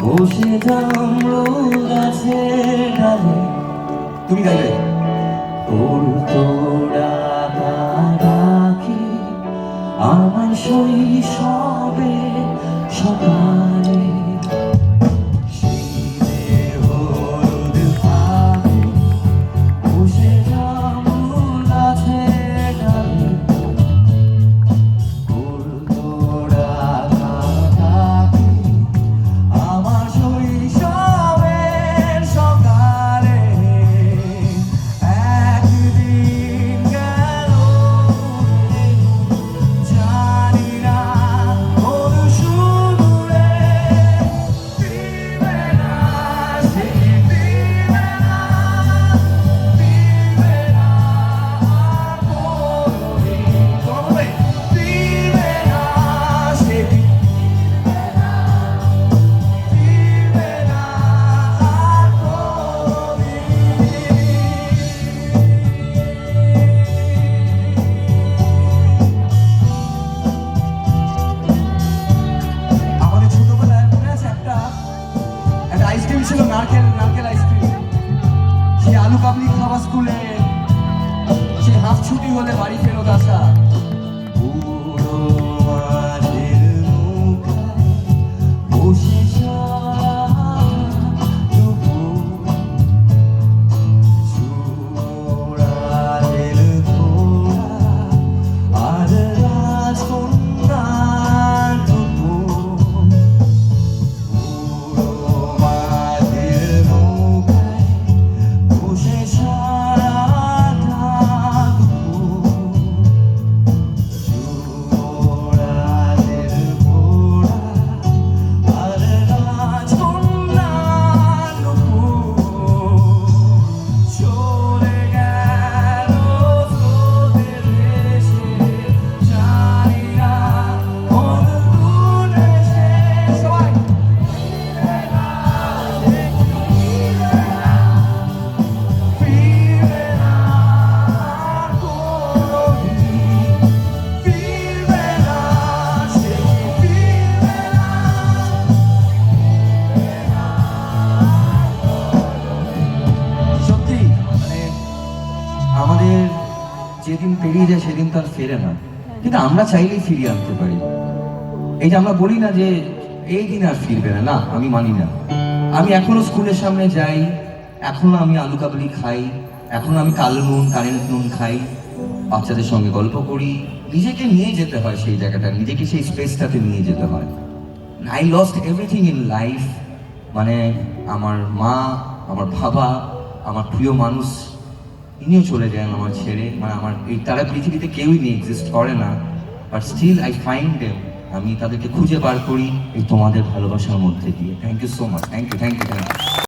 বসে জামরুল গাছের ডালে। তুমি গাইবে তোর তোড়া রাখি আমার শৈশবে সকালে। শীতের হলুদ পাখি বসে জামরুল গাছের ডালে। তোর তোড়া রাখি আমার শৈশবের সকালে। একদিন গেল জানি না কোন সুদূরে ফিরবে না, সে ফিরবে না, ফিরবে না আর কোনদিন। তবে ফিরবে না, সে ফিরবে না, ফিরবে না আর কোনদিন। আমাদের ছোটবেলায় মনে আছে একটা একটা আইসক্রিম ছিল, নারকেল নারকেল আইসক্রিম। সেই আলু কাবলি খাওয়া স্কুলে, সেই হাফ ছুটি হলে বাড়ি ফেরত আসা। বুড়ো মাঝের নৌকায় বসে দুপুর চূড়াদের ঘোড়া আর রাজকন্যার দুপুর। বুড়ো মাঝের নৌকায় বসে সারাটা দুপুর চূড়াদের ঘোড়া আর রাজকন্যার দুপুর। চলে গেল তোদের দেশে, জানি না কোন দূর দেশে। সবাই ফিরবে না, সে ফিরবে না, ফিরবে না আর কোনদিন। ফিরবে না, সে ফিরবে না, সত্যি মানে আমাদের যেদিন পেরিয়ে যায় সেদিন তো আর ফেরে না, কিন্তু আমরা চাইলেই ফিরিয়ে আনতে পারি। এই যে আমরা বলি না যে এই দিন আর ফিরবে না, না আমি মানি না। আমি এখনো স্কুলের সামনে যাই, এখনো আমি আলু কাবলি খাই, এখনো আমি কালো নুন কারেন্ট নুন খাই, বাচ্চাদের সঙ্গে গল্প করি। নিজেকে নিয়ে যেতে হয় সেই জায়গাটা, নিজেকে সেই স্পেসটাতে নিয়ে যেতে হয়। I lost everything in life. মানে আমার মা, আমার বাবা, আমার প্রিয় মানুষ, ইনিও চলে যান আমার ছেড়ে। মানে আমার এই তারা পৃথিবীতে কেউই নেই, এক্সিস্ট করে না, but still I find them. আমি তাদেরকে খুঁজে বার করি এই তোমাদের ভালোবাসার মধ্যে দিয়ে। Thank you so much, thank you, thank you, thank you.